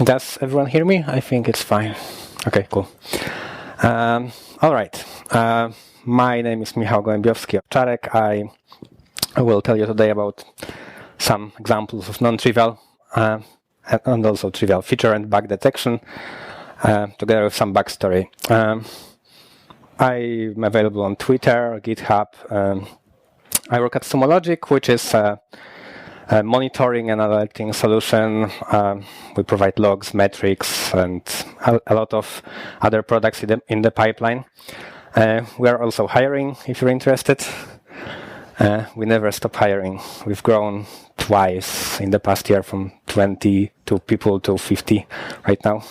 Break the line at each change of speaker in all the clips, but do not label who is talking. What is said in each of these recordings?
Does everyone hear me? I think it's fine. Okay, cool. All right. My name is Michał Gołębiowski-Owczarek. I will tell you today about some examples of non-trivial and also trivial feature and bug detection, together with some backstory. I'm available on Twitter, GitHub. I work at SumoLogic, which is a monitoring and alerting solution. We provide logs, metrics, and a lot of other products in the pipeline. We are also hiring, if you're interested. We never stop hiring. We've grown twice in the past year, from 22 people to 50 right now.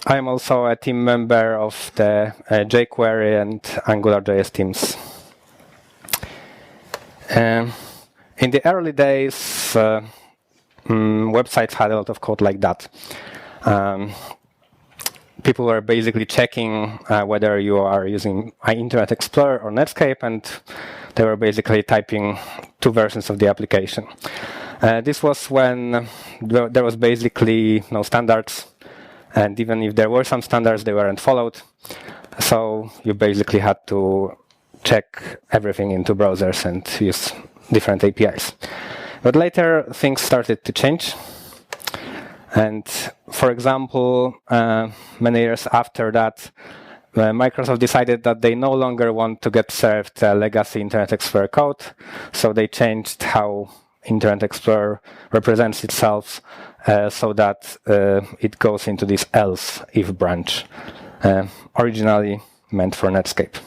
I'm also a team member of the jQuery and AngularJS teams. In the early days, websites had a lot of code like that. People were basically checking whether you are using Internet Explorer or Netscape, and they were basically typing two versions of the application. This was when there was basically no standards, and even if there were some standards, they weren't followed. So you basically had to check everything into browsers and use different APIs. But later, things started to change. And for example, many years after that, Microsoft decided that they no longer want to get served legacy Internet Explorer code. So they changed how Internet Explorer represents itself so that it goes into this else if branch, originally meant for Netscape.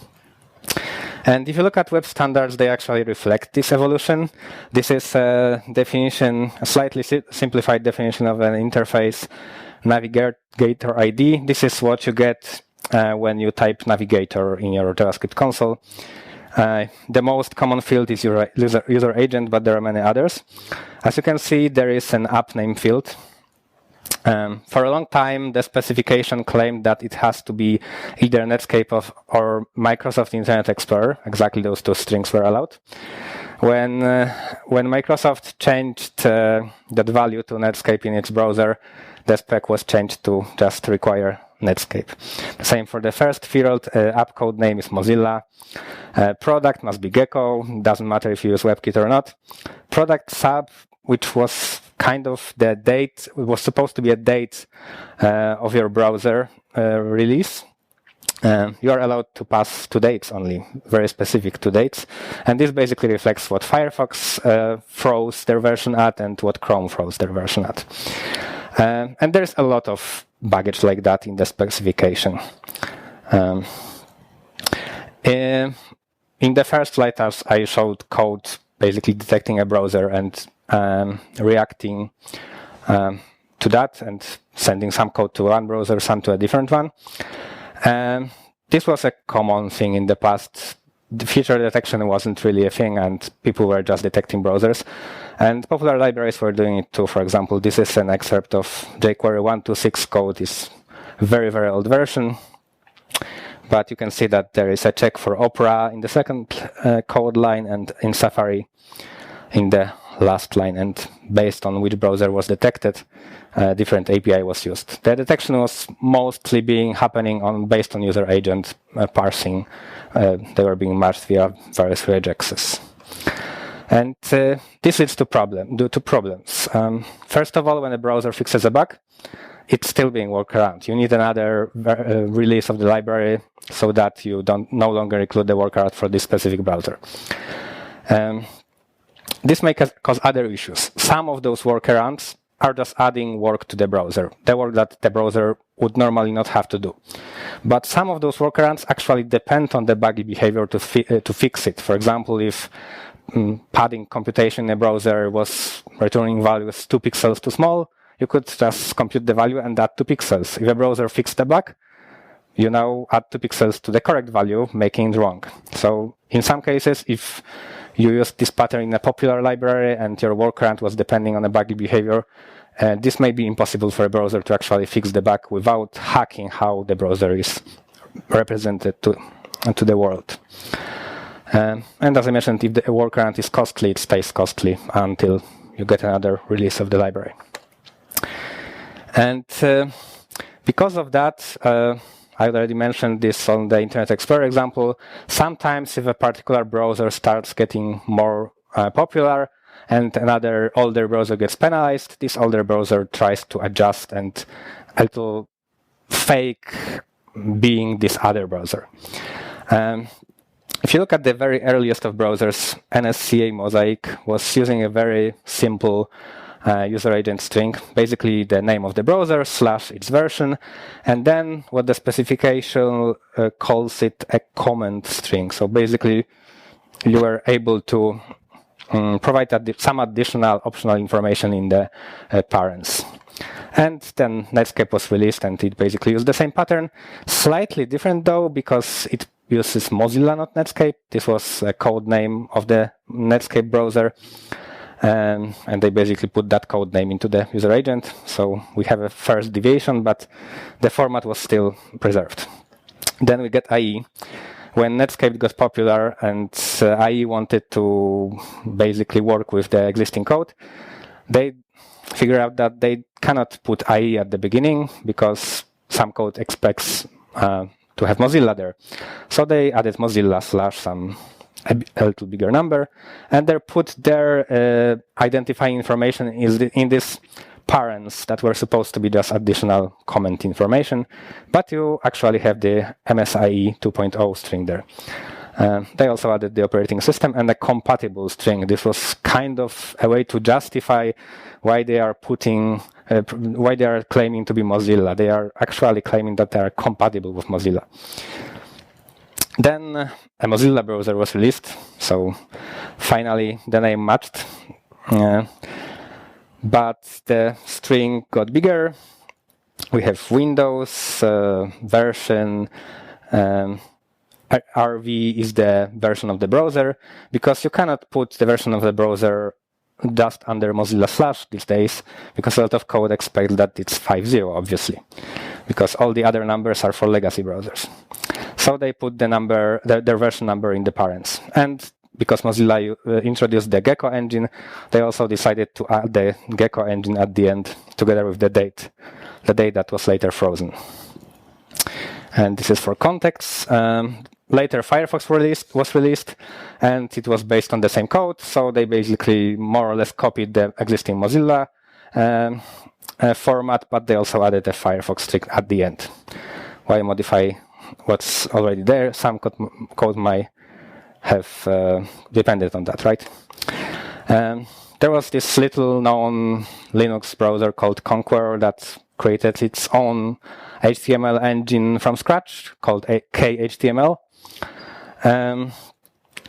And if you look at web standards, they actually reflect this evolution. This is a definition, a slightly simplified definition of an interface, Navigator ID. This is what you get when you type Navigator in your JavaScript console. The most common field is your user agent, but there are many others. As you can see, there is an app name field. For a long time, the specification claimed that it has to be either Netscape or Microsoft Internet Explorer. Exactly those two strings were allowed. When Microsoft changed that value to Netscape in its browser, the spec was changed to just require Netscape. The same for the first field. App code name is Mozilla. Product must be Gecko. Doesn't matter if you use WebKit or not. Product sub, which was kind of the date, it was supposed to be a date of your browser release. You are allowed to pass two dates only, very specific two dates. And this basically reflects what Firefox froze their version at and what Chrome froze their version at. And there's a lot of baggage like that in the specification. In the first slide, I showed code basically detecting a browser and reacting to that and sending some code to one browser, some to a different one. This was a common thing in the past. The feature detection wasn't really a thing, and people were just detecting browsers. And popular libraries were doing it too. For example, this is an excerpt of jQuery 1.2.6 code. It's a very, very old version. But you can see that there is a check for Opera in the second code line and in Safari in the last line, and based on which browser was detected, different API was used. The detection was mostly happening based on user agent parsing. They were being matched via various regexes. And this leads to problems. First of all, when a browser fixes a bug, it's still being worked around. You need another release of the library so that you no longer include the workaround for this specific browser. This may cause other issues. Some of those workarounds are just adding work to the browser, the work that the browser would normally not have to do. But some of those workarounds actually depend on the buggy behavior to fix it. For example, if padding computation in a browser was returning values 2 pixels too small, you could just compute the value and add 2 pixels. If a browser fixed the bug, you now add 2 pixels to the correct value, making it wrong. So in some cases, if you used this pattern in a popular library and your workaround was depending on a buggy behavior, this may be impossible for a browser to actually fix the bug without hacking how the browser is represented to the world. And as I mentioned, if the workaround is costly, it stays costly until you get another release of the library. And because of that, I already mentioned this on the Internet Explorer example, sometimes if a particular browser starts getting more popular and another older browser gets penalized, this older browser tries to adjust and a little fake being this other browser. If you look at the very earliest of browsers, NSCA Mosaic was using a very simple user agent string, basically the name of the browser / its version, and then what the specification calls it a comment string. So basically, you were able to provide some additional optional information in the parents. And then Netscape was released, and it basically used the same pattern. Slightly different, though, because it uses Mozilla, not Netscape. This was a code name of the Netscape browser. And they basically put that code name into the user agent. So we have a first deviation, but the format was still preserved. Then we get IE. When Netscape got popular and IE wanted to basically work with the existing code, they figured out that they cannot put IE at the beginning because some code expects to have Mozilla there. So they added Mozilla / some a little bigger number, and they put their identifying information in this parents that were supposed to be just additional comment information, but you actually have the MSIE 2.0 string there. They also added the operating system and a compatible string. This was kind of a way to justify why they are why they are claiming to be Mozilla. They are actually claiming that they are compatible with Mozilla. Then a Mozilla browser was released, so finally the name matched. But the string got bigger. We have Windows, version, RV is the version of the browser, because you cannot put the version of the browser just under Mozilla / these days, because a lot of code expects that it's 50, obviously, because all the other numbers are for legacy browsers. So they put the number, their version number in the parents. And because Mozilla introduced the Gecko engine, they also decided to add the Gecko engine at the end, together with the date that was later frozen. And this is for context. Later, Firefox was released, and it was based on the same code. So they basically more or less copied the existing Mozilla format, but they also added a Firefox string at the end. Why modify what's already there? Some code might have depended on that, right? There was this little known Linux browser called Conqueror that created its own HTML engine from scratch called KHTML.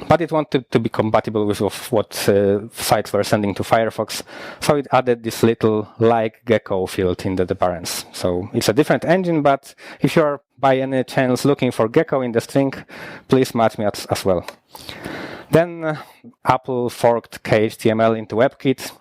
But it wanted to be compatible with what sites were sending to Firefox, so it added this little like Gecko field in the parents. So it's a different engine, but if you're by any chance looking for Gecko in the string, please match me as well. Then Apple forked KHTML into WebKit,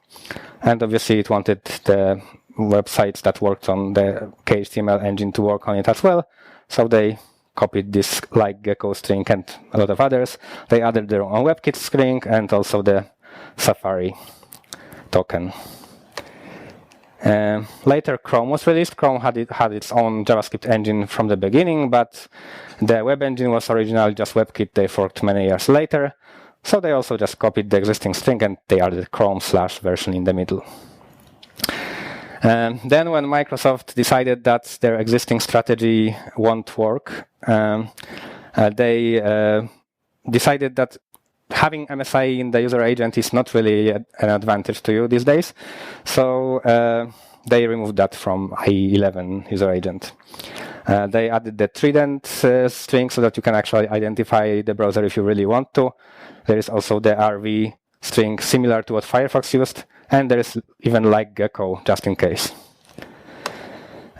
and obviously it wanted the websites that worked on the KHTML engine to work on it as well, so they copied this like Gecko string and a lot of others. They added their own WebKit string and also the Safari token. Later, Chrome was released. Chrome had its own JavaScript engine from the beginning, but the web engine was originally just WebKit. They forked many years later, so they also just copied the existing string and they added Chrome / version in the middle. Then when Microsoft decided that their existing strategy won't work, they decided that having MSI in the user agent is not really an advantage to you these days. So they removed that from IE11 user agent. They added the trident string so that you can actually identify the browser if you really want to. There is also the RV string similar to what Firefox used. And there is even like Gecko, just in case.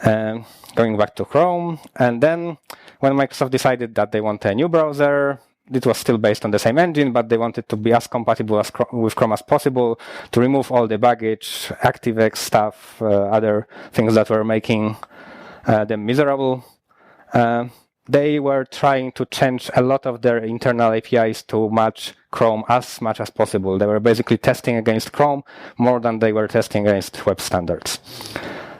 Going back to Chrome. And then when Microsoft decided that they want a new browser, it was still based on the same engine, but they wanted to be as compatible with Chrome as possible, to remove all the baggage, ActiveX stuff, other things that were making them miserable. They were trying to change a lot of their internal APIs to match Chrome as much as possible. They were basically testing against Chrome more than they were testing against web standards.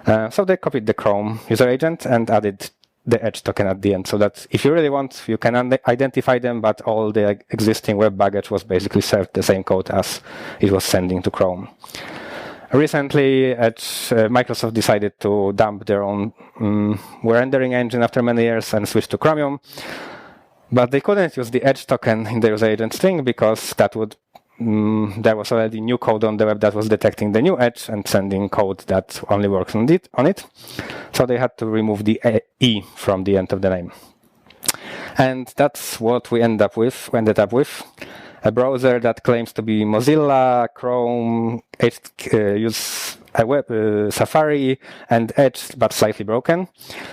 So they copied the Chrome user agent and added the edge token at the end, so that if you really want, you can identify them, but all the existing web baggage was basically served the same code as it was sending to Chrome. Recently, Microsoft decided to dump their own rendering engine after many years and switch to Chromium, but they couldn't use the edge token in the user agent string because that would there was already new code on the web that was detecting the new edge and sending code that only works on it. So they had to remove the E from the end of the name. And that's what we ended up with. A browser that claims to be Mozilla, Chrome, use a web, Safari, and Edge, but slightly broken,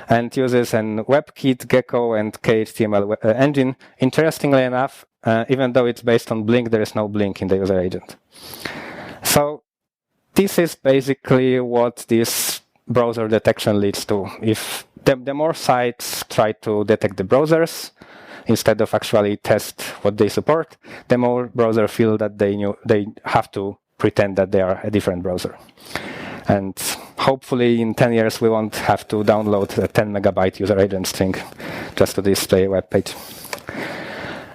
and uses an WebKit, Gecko, and KHTML engine. Interestingly enough, even though it's based on Blink, there is no Blink in the user agent. So this is basically what this browser detection leads to. If the more sites try to detect the browsers, instead of actually test what they support, the more browsers feel that they have to pretend that they are a different browser. And hopefully in 10 years we won't have to download a 10 megabyte user agent string just to display a web page.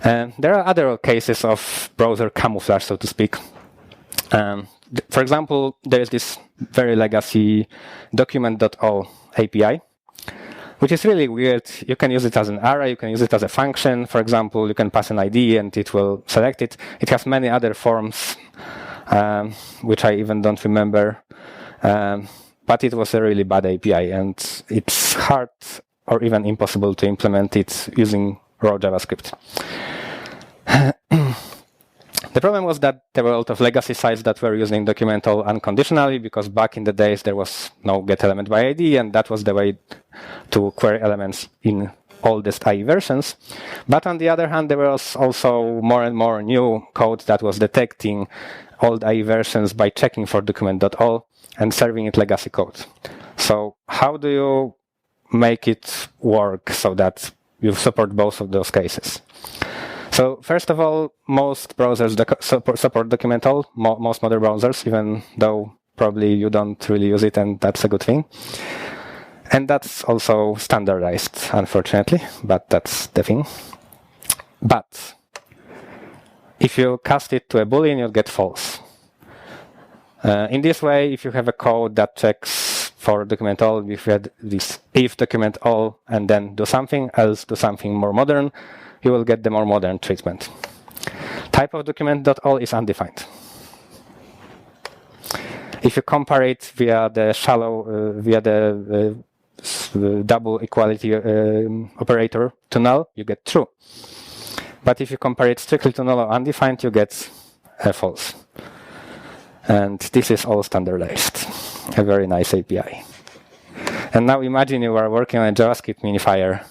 There are other cases of browser camouflage, so to speak. For example, there is this very legacy document.all API, which is really weird. You can use it as an array, you can use it as a function. For example, you can pass an ID and it will select it. It has many other forms, which I even don't remember. But it was a really bad API, and it's hard or even impossible to implement it using raw JavaScript. The problem was that there were a lot of legacy sites that were using document.all unconditionally, because back in the days there was no getElement by ID, and that was the way to query elements in oldest IE versions. But on the other hand, there was also more and more new code that was detecting old IE versions by checking for document.all and serving it legacy code. So how do you make it work so that you support both of those cases? So first of all, most browsers support document.all, most modern browsers, even though probably you don't really use it, and that's a good thing. And that's also standardized, unfortunately, but that's the thing. But if you cast it to a Boolean, you'll get false. In this way, if you have a code that checks for document.all, if you had this if document.all and then do something, else do something more modern, you will get the more modern treatment. Type of document.all is undefined. If you compare it via the double equality operator to null, you get true. But if you compare it strictly to null or undefined, you get false. And this is all standardized. A very nice API. And now imagine you are working on a JavaScript minifier,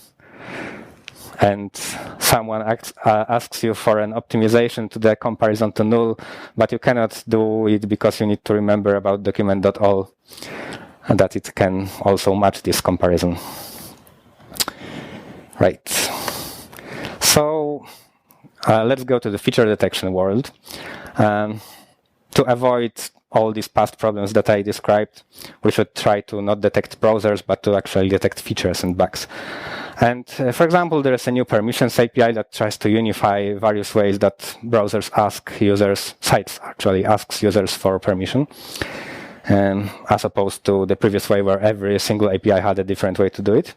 and someone asks you for an optimization to the comparison to null, but you cannot do it because you need to remember about document.all and that it can also match this comparison. Right. So let's go to the feature detection world. To avoid all these past problems that I described, we should try to not detect browsers, but to actually detect features and bugs. And for example, there is a new permissions API that tries to unify various ways that browsers ask users, sites actually asks users for permission, as opposed to the previous way where every single API had a different way to do it.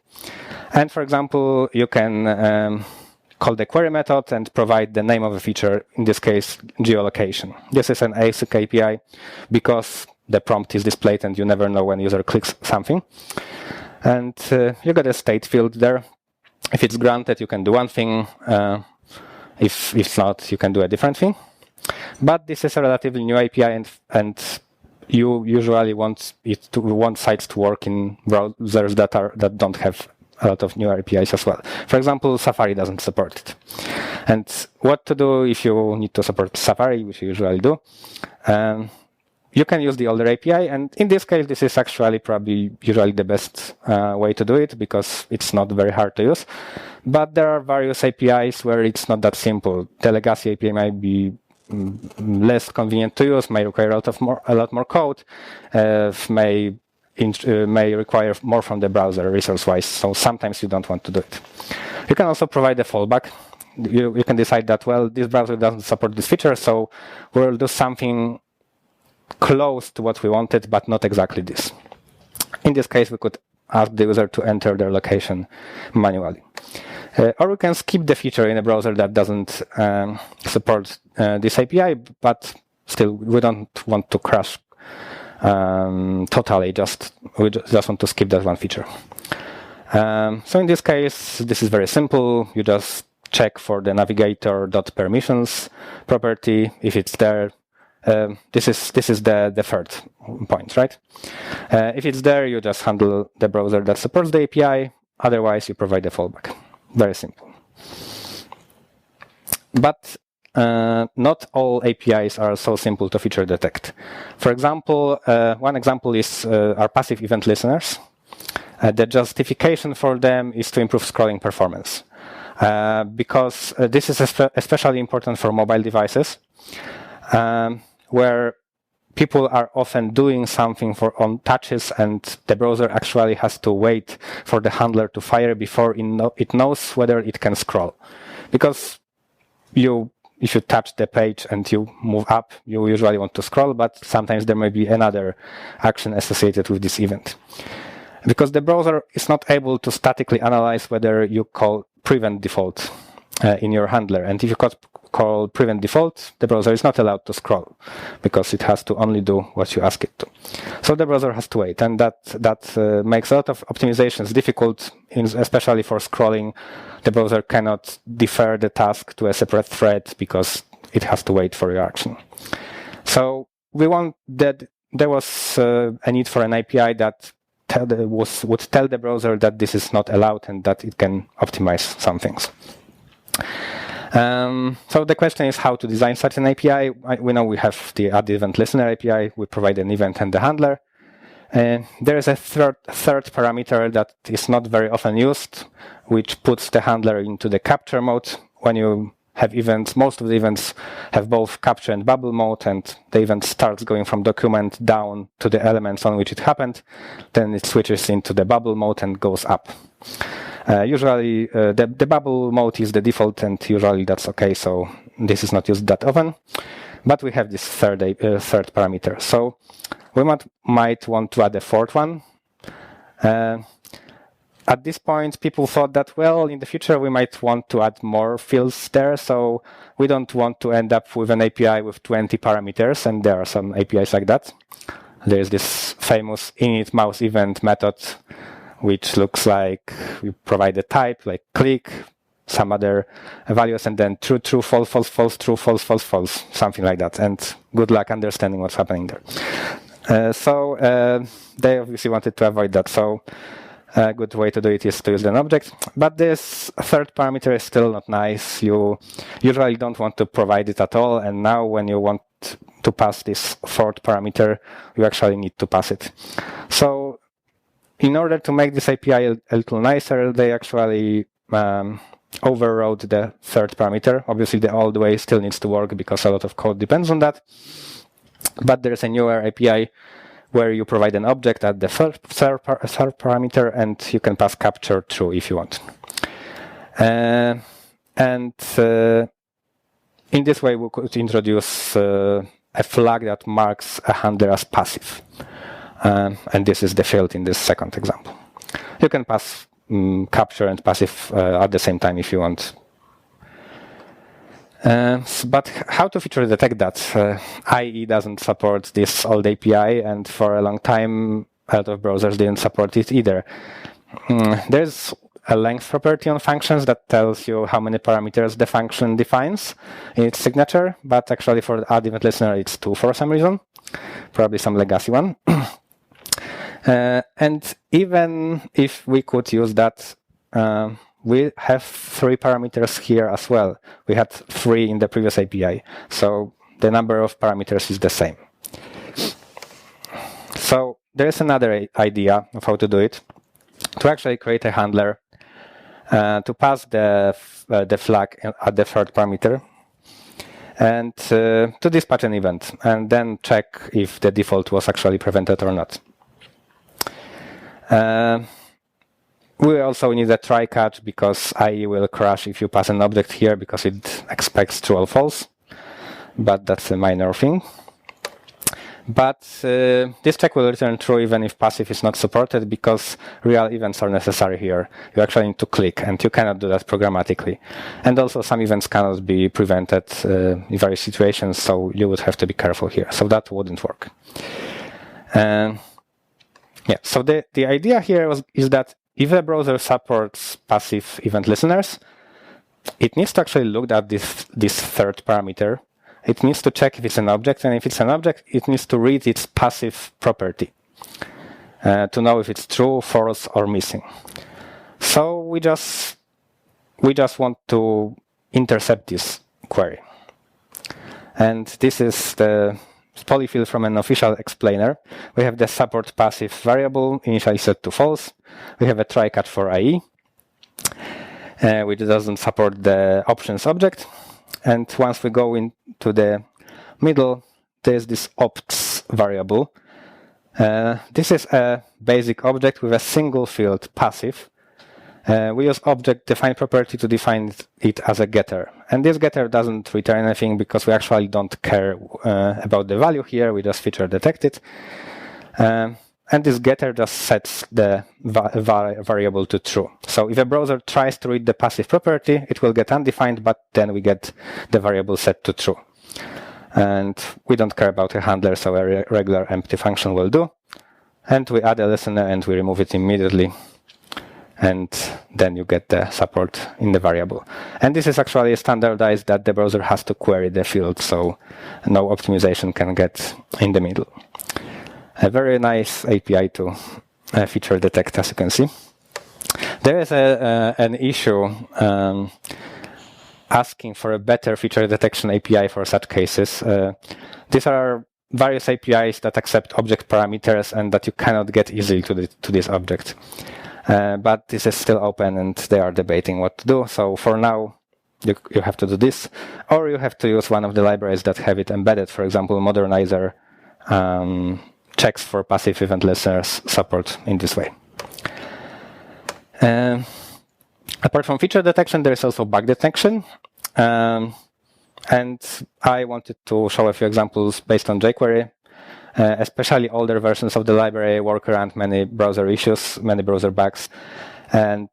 And for example, you can call the query method and provide the name of a feature, in this case, geolocation. This is an async API because the prompt is displayed and you never know when user clicks something. And you got a state field there. If it's granted, you can do one thing. If it's not, you can do a different thing. But this is a relatively new API, and you usually want sites to work in browsers that don't have a lot of new APIs as well. For example, Safari doesn't support it. And what to do if you need to support Safari, which you usually do? You can use the older API, and in this case, this is actually probably usually the best way to do it because it's not very hard to use. But there are various APIs where it's not that simple. The legacy API might be less convenient to use, may require a lot more code, may may require more from the browser resource-wise, so sometimes you don't want to do it. You can also provide a fallback. You can decide that, well, this browser doesn't support this feature, so we'll do something close to what we wanted, but not exactly this. In this case, we could ask the user to enter their location manually. Or we can skip the feature in a browser that doesn't support this API, but still, we don't want to crash totally, we just want to skip that one feature. So in this case, this is very simple. You just check for the navigator.permissions property. If it's there, this is the third point, right? If it's there, you just handle the browser that supports the API. Otherwise, you provide a fallback. Very simple. But not all APIs are so simple to feature detect. For example, one example is our passive event listeners. The justification for them is to improve scrolling performance. Because this is especially important for mobile devices, where people are often doing something on touches, and the browser actually has to wait for the handler to fire before it knows whether it can scroll. Because if you touch the page and you move up, you usually want to scroll, but sometimes there may be another action associated with this event. Because the browser is not able to statically analyze whether you call prevent default in your handler. And if you call prevent default, the browser is not allowed to scroll because it has to only do what you ask it to. So the browser has to wait, and that makes a lot of optimizations difficult, especially for scrolling. The browser cannot defer the task to a separate thread because it has to wait for your action. So we want that there was a need for an API that would tell the browser that this is not allowed and that it can optimize some things. So the question is how to design such an API. We know we have the add event listener API. We provide an event and the handler. There is a third parameter that is not very often used, which puts the handler into the capture mode. When you have events, most of the events have both capture and bubble mode, and the event starts going from document down to the elements on which it happened. Then it switches into the bubble mode and goes up. Usually, the bubble mode is the default, and usually that's okay, so this is not used that often. But we have this third parameter. So we might want to add a fourth one. At this point, people thought that, well, in the future, we might want to add more fields there. So we don't want to end up with an API with 20 parameters. And there are some APIs like that. There's this famous init mouse event method, which looks like we provide a type, like click, some other values, and then true, true, false, false, false, true, false, false, false, something like that. And good luck understanding what's happening there. So they obviously wanted to avoid that. So a good way to do it is to use an object. But this third parameter is still not nice. You usually don't want to provide it at all. And now when you want to pass this fourth parameter, you actually need to pass it. So in order to make this API a little nicer, they actually overrode the third parameter. Obviously, the old way still needs to work because a lot of code depends on that. But there's a newer API where you provide an object at the third parameter, and you can pass capture true if you want. In this way, we could introduce a flag that marks a handler as passive. And this is the field in this second example. You can pass capture and passive at the same time if you want. But how to feature detect that? IE doesn't support this old API, and for a long time, a lot of browsers didn't support it either. There's a length property on functions that tells you how many parameters the function defines in its signature, but actually for the add event listener, it's 2 for some reason, probably some legacy one. And even if we could use that, we have 3 parameters here as well. We had 3 in the previous API, so the number of parameters is the same. So there is another idea of how to do it, to actually create a handler, to pass the flag at the third parameter, and to dispatch an event, and then check if the default was actually prevented or not. We also need a try catch because IE will crash if you pass an object here because it expects true or false, but that's a minor thing. But this check will return true even if passive is not supported because real events are necessary here. You actually need to click, and you cannot do that programmatically. And also some events cannot be prevented in various situations, so you would have to be careful here. So that wouldn't work. Yeah. So the idea here is that if a browser supports passive event listeners, it needs to actually look at this third parameter. It needs to check if it's an object, and if it's an object, it needs to read its passive property to know if it's true, false, or missing. So we just want to intercept this query. And this is the polyfill from an official explainer. We have the support passive variable initially set to false. We have a try catch for IE, which doesn't support the options object. And once we go into the middle, there's this opts variable. This is a basic object with a single field, passive. We use object define property to define it as a getter. And this getter doesn't return anything because we actually don't care about the value here. We just feature detect it. And this getter just sets the variable to true. So if a browser tries to read the passive property, it will get undefined, but then we get the variable set to true. And we don't care about a handler, so a regular empty function will do. And we add a listener and we remove it immediately. And then you get the support in the variable. And this is actually standardized that the browser has to query the field, so no optimization can get in the middle. A very nice API to feature detect, as you can see. There is an issue asking for a better feature detection API for such cases. These are various APIs that accept object parameters and that you cannot get easily to this object. But this is still open and they are debating what to do. So for now, you have to do this, or you have to use one of the libraries that have it embedded. For example, Modernizer checks for passive event listeners support in this way. Apart from feature detection, there is also bug detection. And I wanted to show a few examples based on jQuery, especially older versions of the library work around many browser issues, many browser bugs. And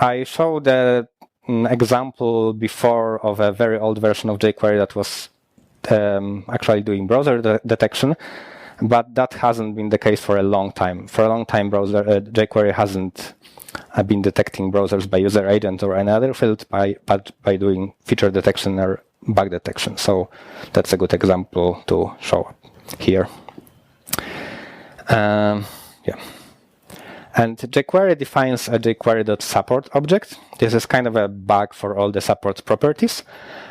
I showed an example before of a very old version of jQuery that was actually doing browser detection. But that hasn't been the case for a long time. For a long time, jQuery hasn't been detecting browsers by user agent or any other field, but by doing feature detection or bug detection. So that's a good example to show here. Yeah. And jQuery defines a jQuery.support object. This is kind of a bug for all the support properties.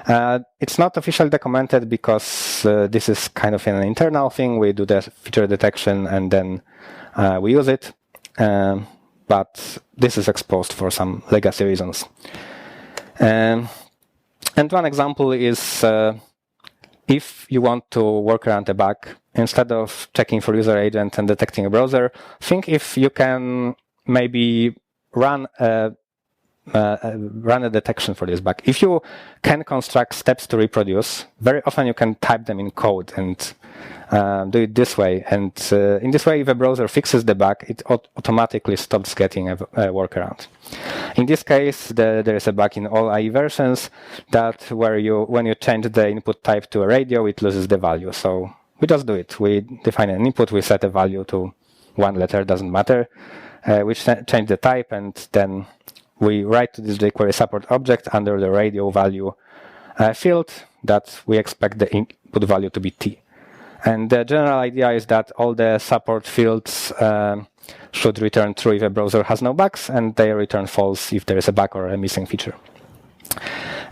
It's not officially documented because this is kind of an internal thing. We do the feature detection and then we use it. But this is exposed for some legacy reasons. And one example is if you want to work around a bug, instead of checking for user agent and detecting a browser, think if you can maybe run a detection for this bug. If you can construct steps to reproduce, very often you can type them in code and do it this way. And in this way, if a browser fixes the bug, it automatically stops getting a workaround. In this case, there is a bug in all IE versions that when you change the input type to a radio, it loses the value. So we just do it. We define an input, we set a value to one letter, doesn't matter. We change the type, and then we write to this jQuery support object under the radio value field that we expect the input value to be t. And the general idea is that all the support fields should return true if a browser has no bugs, and they return false if there is a bug or a missing feature.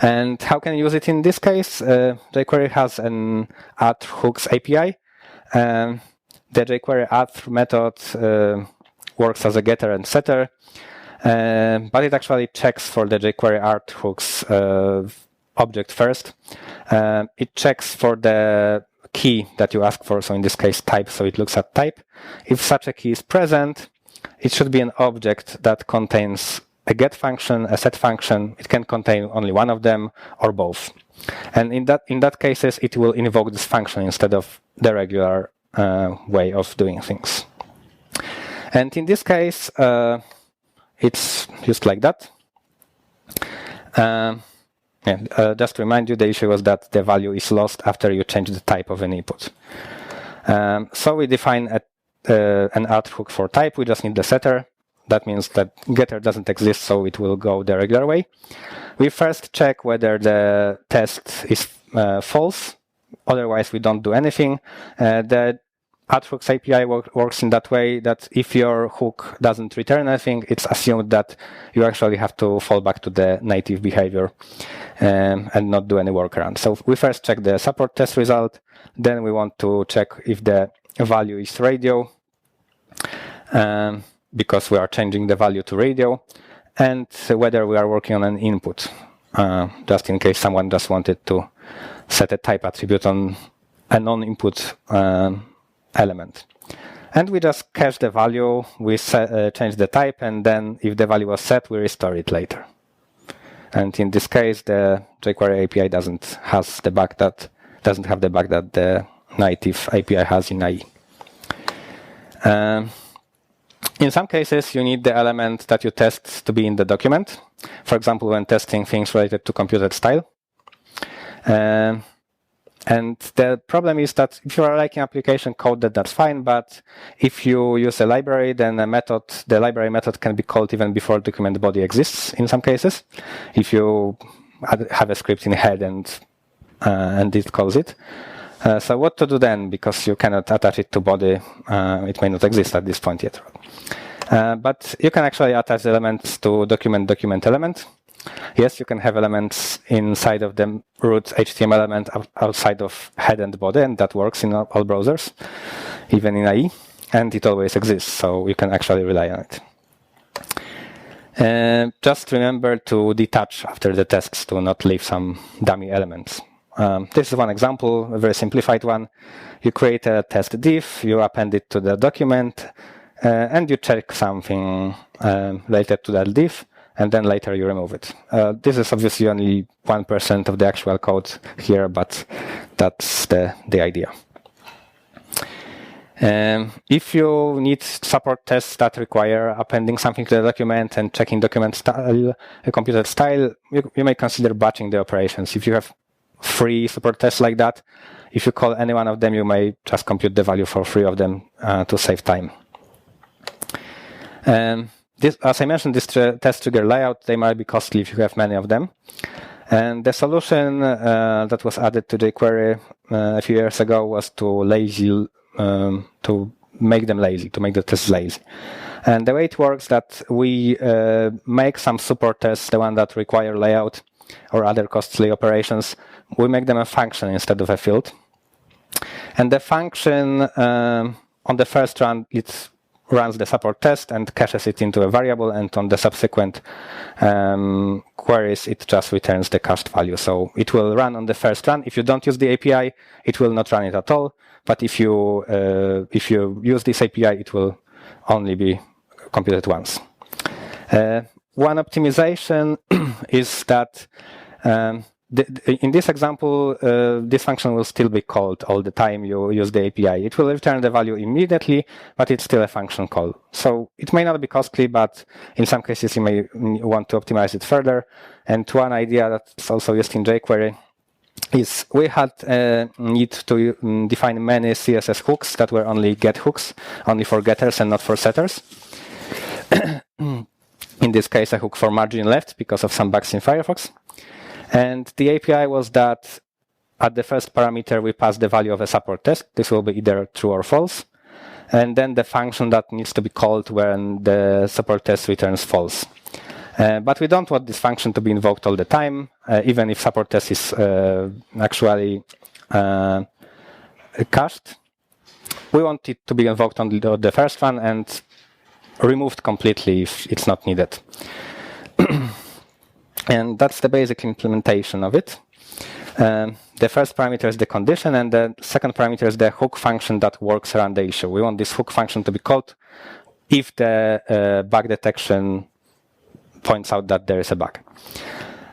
And how can you use it in this case? jQuery has an add hooks API. The jQuery add method works as a getter and setter, but it actually checks for the jQuery add hooks object first. It checks for the key that you ask for, so in this case type, so it looks at type. If such a key is present, it should be an object that contains a get function, a set function. It can contain only one of them or both. And in that cases, it will invoke this function instead of the regular way of doing things. And in this case, it's used like that. Just to remind you, the issue was that the value is lost after you change the type of an input. So we define an out hook for type. We just need the setter. That means that getter doesn't exist, so it will go the regular way. We first check whether the test is false. Otherwise, we don't do anything. The outhooks API works in that way that if your hook doesn't return anything, it's assumed that you actually have to fall back to the native behavior and not do any workaround. So we first check the support test result. Then we want to check if the value is radio, because we are changing the value to radio, and whether we are working on an input, just in case someone just wanted to set a type attribute on a non-input element. And we just cache the value, we change the type, and then if the value was set, we restore it later. And in this case, the jQuery API doesn't have the bug that the native API has in IE. In some cases, you need the element that you test to be in the document. For example, when testing things related to computed style. And the problem is that if you are writing application code, that's fine. But if you use a library, then the library method can be called even before document body exists in some cases. If you have a script in head and it calls it. So what to do then? Because you cannot attach it to body. It may not exist at this point yet. But you can actually attach elements to document element. Yes, you can have elements inside of the root HTML element outside of head and body, and that works in all browsers, even in IE, and it always exists, so you can actually rely on it. Just remember to detach after the tests to not leave some dummy elements. This is one example, a very simplified one. You create a test div, you append it to the document, and you check something related to that div, and then later you remove it. This is obviously only 1% of the actual code here, but that's the idea. If you need support tests that require appending something to the document and checking document style, computed style, you may consider batching the operations. If you have 3 support tests like that, if you call any one of them, you may just compute the value for 3 of them to save time. As I mentioned, this test trigger layout, they might be costly if you have many of them. And the solution that was added to jQuery a few years ago was to make them lazy, to make the tests lazy. And the way it works that we make some support tests, the one that require layout or other costly operations, we make them a function instead of a field. And the function on the first run, it runs the support test and caches it into a variable, and on the subsequent queries, it just returns the cached value. So it will run on the first run. If you don't use the API, it will not run it at all. But if you use this API, it will only be computed once. One optimization is that in this example, this function will still be called all the time you use the API. It will return the value immediately, but it's still a function call. So it may not be costly, but in some cases you may want to optimize it further. And one idea that's also used in jQuery is we had need to define many CSS hooks that were only get hooks, only for getters and not for setters. In this case, a hook for margin left because of some bugs in Firefox. And the API was that at the first parameter, we pass the value of a support test. This will be either true or false. And then the function that needs to be called when the support test returns false. But we don't want this function to be invoked all the time, even if support test is actually cached. We want it to be invoked on the first one and removed completely if it's not needed. And that's the basic implementation of it. The first parameter is the condition, and the second parameter is the hook function that works around the issue. We want this hook function to be called if the bug detection points out that there is a bug.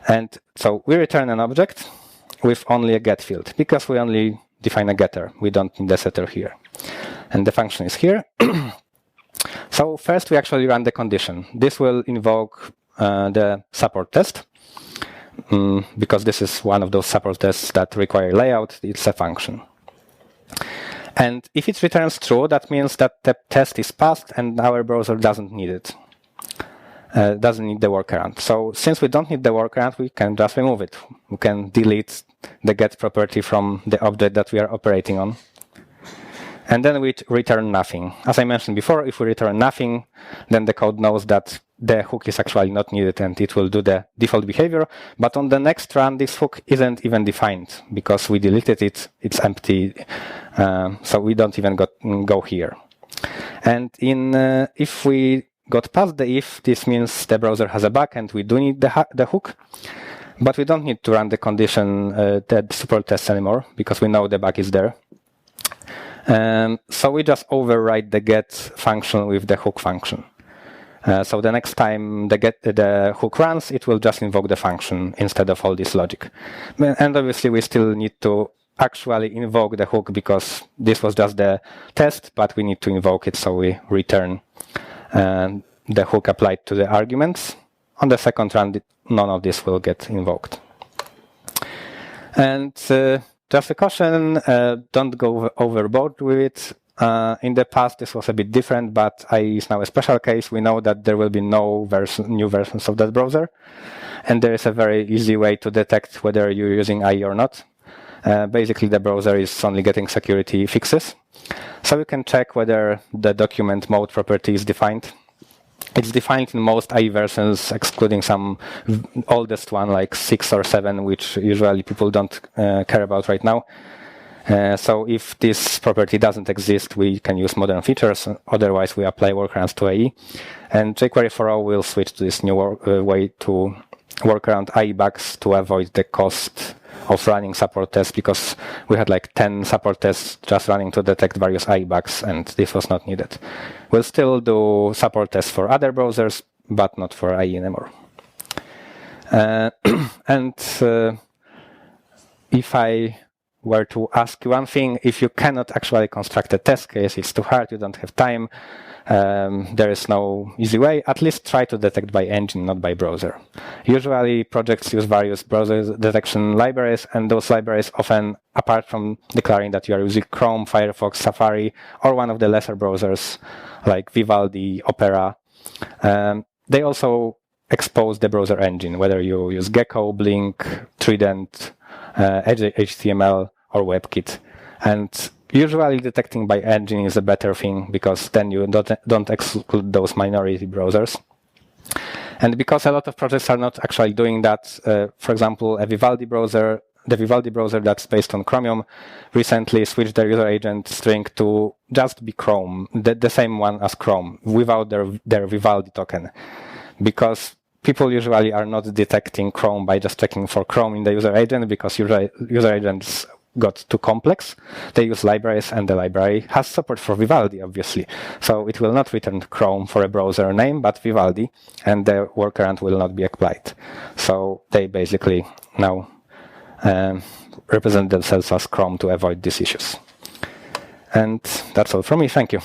And so we return an object with only a get field, because we only define a getter. We don't need the setter here. And the function is here. So first we actually run the condition. This will invoke the support test, because this is one of those support tests that require layout. It's a function. And if it returns true, that means that the test is passed and our browser doesn't need it. Doesn't need the workaround. So since we don't need the workaround, we can just remove it. We can delete the get property from the object that we are operating on. And then we return nothing. As I mentioned before, if we return nothing, then the code knows that the hook is actually not needed and it will do the default behavior. But on the next run, this hook isn't even defined because we deleted it. It's empty. So we don't even go here. And if we got past the if, this means the browser has a bug and we do need the hook. But we don't need to run the condition, the support test anymore, because we know the bug is there. So we just override the get function with the hook function. So the next time the hook runs, it will just invoke the function instead of all this logic. And obviously we still need to actually invoke the hook because this was just the test, but we need to invoke it, so we return the hook applied to the arguments. On the second run, none of this will get invoked. And just a caution, don't go overboard with it. In the past, this was a bit different, but IE is now a special case. We know that there will be no new versions of that browser. And there is a very easy way to detect whether you're using IE or not. Basically, the browser is only getting security fixes. So you can check whether the document mode property is defined. It's defined in most IE versions, excluding some oldest one, like 6 or 7, which usually people don't care about right now. So if this property doesn't exist, we can use modern features. Otherwise, we apply workarounds to IE. And jQuery for all will switch to this new way to work around IE bugs to avoid the cost of running support tests, because we had like 10 support tests just running to detect various IE bugs, and this was not needed. We'll still do support tests for other browsers, but not for IE anymore. If I were to ask you one thing, if you cannot actually construct a test case, it's too hard, you don't have time, there is no easy way, at least try to detect by engine, not by browser. Usually projects use various browser detection libraries, and those libraries often, apart from declaring that you are using Chrome, Firefox, Safari, or one of the lesser browsers like Vivaldi, Opera, they also expose the browser engine, whether you use Gecko, Blink, Trident, HTML, or WebKit. And usually detecting by engine is a better thing, because then you don't exclude those minority browsers. And because a lot of projects are not actually doing that, for example, the Vivaldi browser that's based on Chromium recently switched their user agent string to just be Chrome, the same one as Chrome, without their Vivaldi token. Because people usually are not detecting Chrome by just checking for Chrome in the user agent, because user agents got too complex. They use libraries, and the library has support for Vivaldi, obviously. So it will not return Chrome for a browser name, but Vivaldi, and the workaround will not be applied. So they basically now represent themselves as Chrome to avoid these issues. And that's all from me. Thank you.